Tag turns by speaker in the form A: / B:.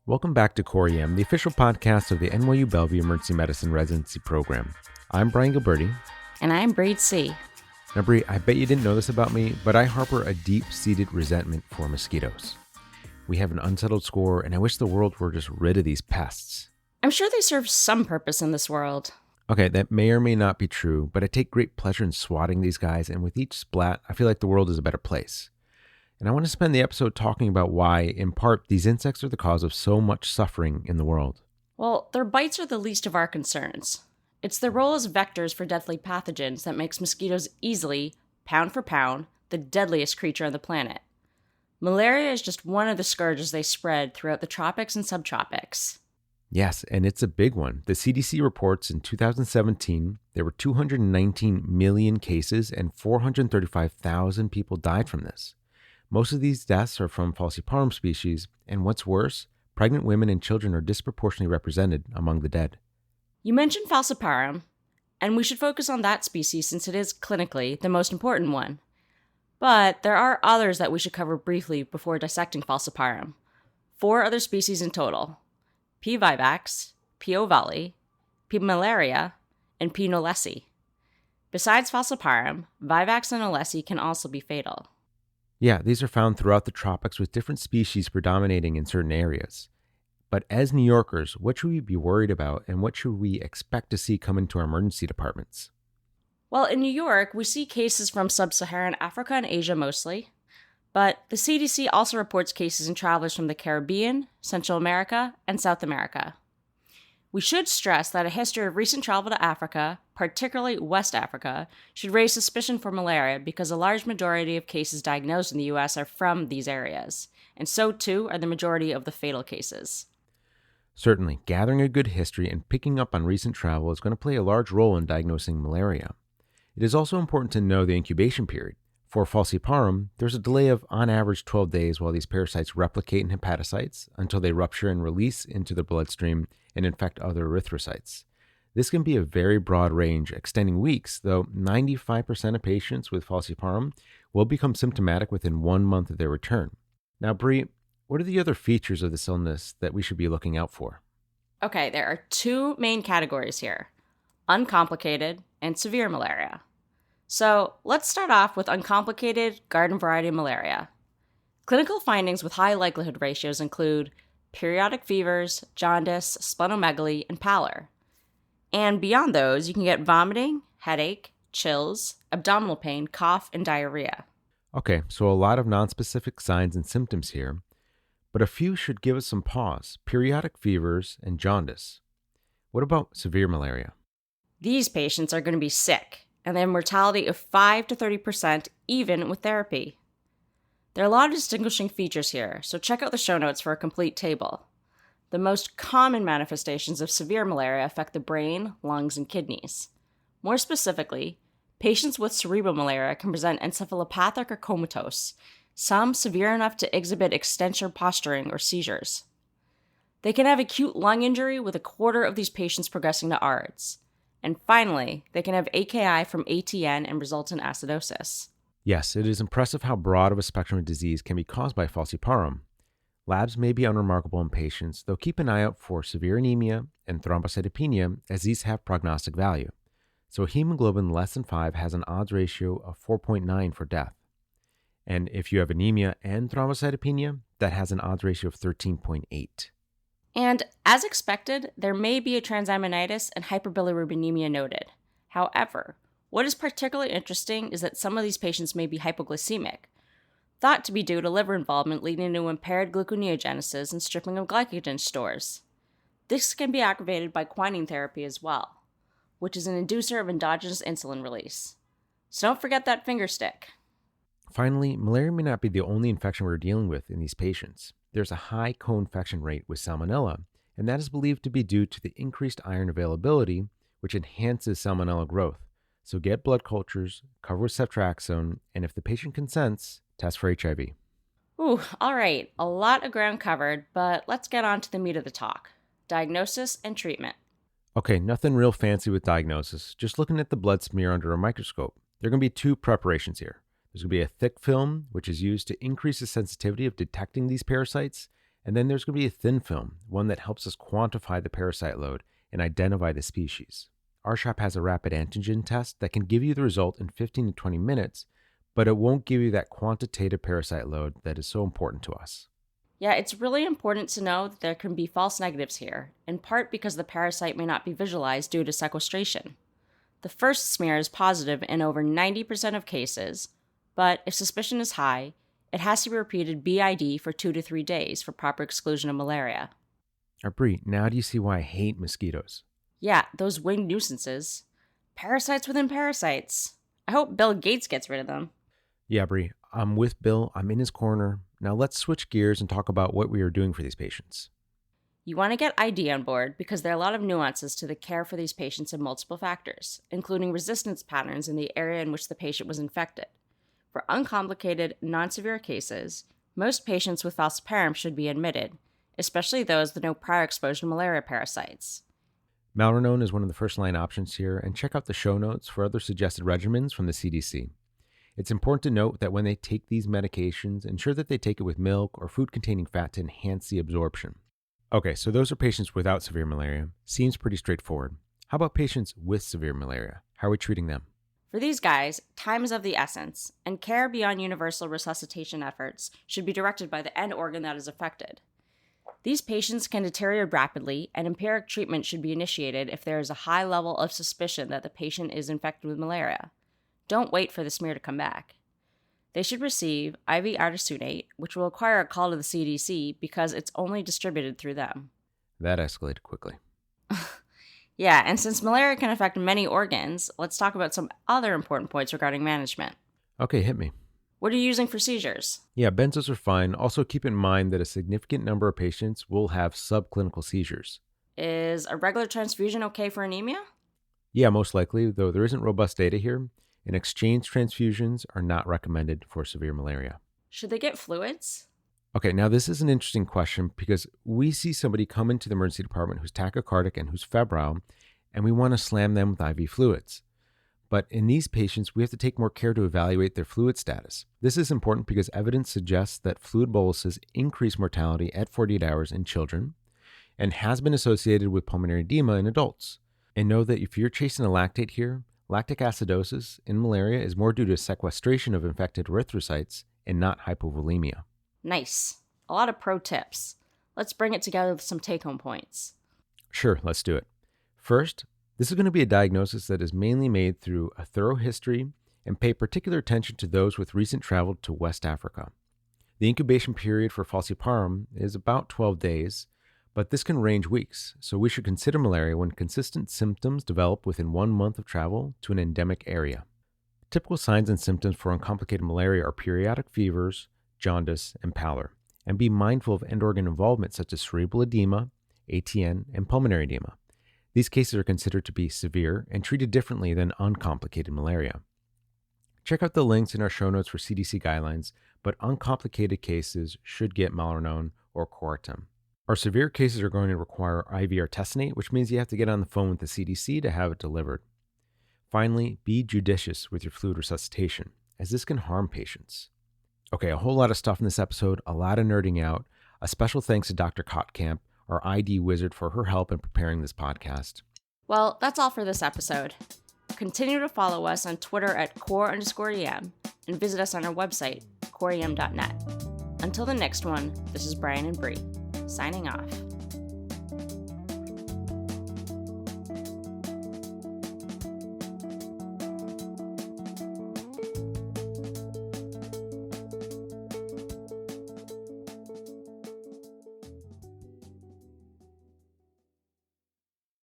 A: Welcome back to Coriam, the official podcast of the NYU Bellevue Emergency Medicine Residency Program. I'm Brian Gilberti.
B: And I'm Bree Tse.
A: Now, Bree, I bet you didn't know this about me, but I harbor a deep-seated resentment for mosquitoes. We have an unsettled score, and I wish the world were just rid of these pests.
B: I'm sure they serve some purpose in this world.
A: Okay, that may or may not be true, but I take great pleasure in swatting these guys, and with each splat, I feel like the world is a better place. And I want to spend the episode talking about why, in part, these insects are the cause of so much suffering in the world.
B: Well, their bites are the least of our concerns. It's their role as vectors for deadly pathogens that makes mosquitoes easily, pound for pound, the deadliest creature on the planet. Malaria is just one of the scourges they spread throughout the tropics and subtropics.
A: Yes, and it's a big one. The CDC reports in 2017, there were 219 million cases and 435,000 people died from this. Most of these deaths are from Falciparum species, and what's worse, pregnant women and children are disproportionately represented among the dead.
B: You mentioned Falciparum, and we should focus on that species since it is clinically the most important one. But there are others that we should cover briefly before dissecting Falciparum. 4 other species in total: P. vivax, P. ovale, P. malaria, and P. knowlesi. Besides Falciparum, Vivax and Knowlesi can also be fatal.
A: Yeah, these are found throughout the tropics with different species predominating in certain areas. But as New Yorkers, what should we be worried about and what should we expect to see come into our emergency departments?
B: Well, in New York, we see cases from sub-Saharan Africa and Asia mostly, but the CDC also reports cases in travelers from the Caribbean, Central America, and South America. We should stress that a history of recent travel to Africa, particularly West Africa, should raise suspicion for malaria because a large majority of cases diagnosed in the U.S. are from these areas, and so too are the majority of the fatal cases.
A: Certainly, gathering a good history and picking up on recent travel is going to play a large role in diagnosing malaria. It is also important to know the incubation period. For Falciparum, there's a delay of, on average, 12 days while these parasites replicate in hepatocytes until they rupture and release into the bloodstream and infect other erythrocytes. This can be a very broad range, extending weeks, though 95% of patients with Falciparum will become symptomatic within 1 month of their return. Now, Bree, what are the other features of this illness that we should be looking out for?
B: Okay, there are 2 main categories here: uncomplicated and severe malaria. So let's start off with uncomplicated garden variety malaria. Clinical findings with high likelihood ratios include periodic fevers, jaundice, splenomegaly, and pallor. And beyond those, you can get vomiting, headache, chills, abdominal pain, cough, and diarrhea.
A: Okay, so a lot of nonspecific signs and symptoms here, but a few should give us some pause: periodic fevers and jaundice. What about severe malaria?
B: These patients are going to be sick, and they have mortality of 5 to 30% even with therapy. There are a lot of distinguishing features here, so check out the show notes for a complete table. The most common manifestations of severe malaria affect the brain, lungs, and kidneys. More specifically, patients with cerebral malaria can present encephalopathic or comatose, some severe enough to exhibit extensor posturing or seizures. They can have acute lung injury, with a quarter of these patients progressing to ARDS. And finally, they can have AKI from ATN and result in acidosis.
A: Yes, it is impressive how broad of a spectrum of disease can be caused by Falciparum. Labs may be unremarkable in patients, though keep an eye out for severe anemia and thrombocytopenia, as these have prognostic value. So hemoglobin less than 5 has an odds ratio of 4.9 for death. And if you have anemia and thrombocytopenia, that has an odds ratio of 13.8.
B: And as expected, there may be a transaminitis and hyperbilirubinemia noted. However, what is particularly interesting is that some of these patients may be hypoglycemic, thought to be due to liver involvement leading to impaired gluconeogenesis and stripping of glycogen stores. This can be aggravated by quinine therapy as well, which is an inducer of endogenous insulin release. So don't forget that finger stick.
A: Finally, malaria may not be the only infection we're dealing with in these patients. There's a high co-infection rate with Salmonella, and that is believed to be due to the increased iron availability, which enhances Salmonella growth. So get blood cultures, cover with ceftriaxone, and if the patient consents, test for HIV.
B: Ooh, all right, a lot of ground covered, but let's get on to the meat of the talk: diagnosis and treatment.
A: Okay, nothing real fancy with diagnosis, just looking at the blood smear under a microscope. There are going to be 2 preparations here. There's going to be a thick film, which is used to increase the sensitivity of detecting these parasites, And then there's going to be a thin film, one that helps us quantify the parasite load and identify the species. Our shop has a rapid antigen test that can give you the result in 15 to 20 minutes, but it won't give you that quantitative parasite load that is so important to us.
B: Yeah, it's really important to know that there can be false negatives here, in part because the parasite may not be visualized due to sequestration. The first smear is positive in over 90% of cases, but if suspicion is high, it has to be repeated BID for 2 to 3 days for proper exclusion of malaria.
A: Bree, now do you see why I hate mosquitoes?
B: Yeah, those winged nuisances. Parasites within parasites. I hope Bill Gates gets rid of them.
A: Yeah, Bree, I'm with Bill. I'm in his corner. Now let's switch gears and talk about what we are doing for these patients.
B: You want to get ID on board because there are a lot of nuances to the care for these patients and multiple factors, including resistance patterns in the area in which the patient was infected. For uncomplicated, non-severe cases, most patients with Falciparum should be admitted, especially those with no prior exposure to malaria parasites.
A: Malariae is one of the first-line options here, and check out the show notes for other suggested regimens from the CDC. It's important to note that when they take these medications, ensure that they take it with milk or food containing fat to enhance the absorption. Okay, so those are patients without severe malaria. Seems pretty straightforward. How about patients with severe malaria? How are we treating them?
B: For these guys, time is of the essence, and care beyond universal resuscitation efforts should be directed by the end organ that is affected. These patients can deteriorate rapidly, and empiric treatment should be initiated if there is a high level of suspicion that the patient is infected with malaria. Don't wait for the smear to come back. They should receive IV artesunate, which will require a call to the CDC because it's only distributed through them.
A: That escalated quickly.
B: Yeah, and since malaria can affect many organs, let's talk about some other important points regarding management.
A: Okay, hit me.
B: What are you using for seizures?
A: Yeah, benzos are fine. Also keep in mind that a significant number of patients will have subclinical seizures.
B: Is a regular transfusion okay for anemia?
A: Yeah, most likely, though there isn't robust data here, and exchange transfusions are not recommended for severe malaria.
B: Should they get fluids?
A: Okay, now this is an interesting question because we see somebody come into the emergency department who's tachycardic and who's febrile, and we want to slam them with IV fluids. But in these patients, we have to take more care to evaluate their fluid status. This is important because evidence suggests that fluid boluses increase mortality at 48 hours in children and has been associated with pulmonary edema in adults. And know that if you're chasing a lactate here, lactic acidosis in malaria is more due to sequestration of infected erythrocytes and not hypovolemia.
B: Nice. A lot of pro tips. Let's bring it together with some take-home points.
A: Sure, let's do it. First, this is going to be a diagnosis that is mainly made through a thorough history and pay particular attention to those with recent travel to West Africa. The incubation period for Falciparum is about 12 days, but this can range weeks, so we should consider malaria when consistent symptoms develop within 1 month of travel to an endemic area. Typical signs and symptoms for uncomplicated malaria are periodic fevers, jaundice, and pallor, and be mindful of end organ involvement such as cerebral edema, ATN, and pulmonary edema. These cases are considered to be severe and treated differently than uncomplicated malaria. Check out the links in our show notes for CDC guidelines, but uncomplicated cases should get Malaria or Coartem. Our severe cases are going to require IV artesunate, which means you have to get on the phone with the CDC to have it delivered. Finally, be judicious with your fluid resuscitation, as this can harm patients. Okay, a whole lot of stuff in this episode, a lot of nerding out. A special thanks to Dr. Kottkamp, our ID wizard, for her help in preparing this podcast.
B: Well, that's all for this episode. Continue to follow us on Twitter at core_EM and visit us on our website, coreem.net. Until the next one, this is Brian and Bree, signing off.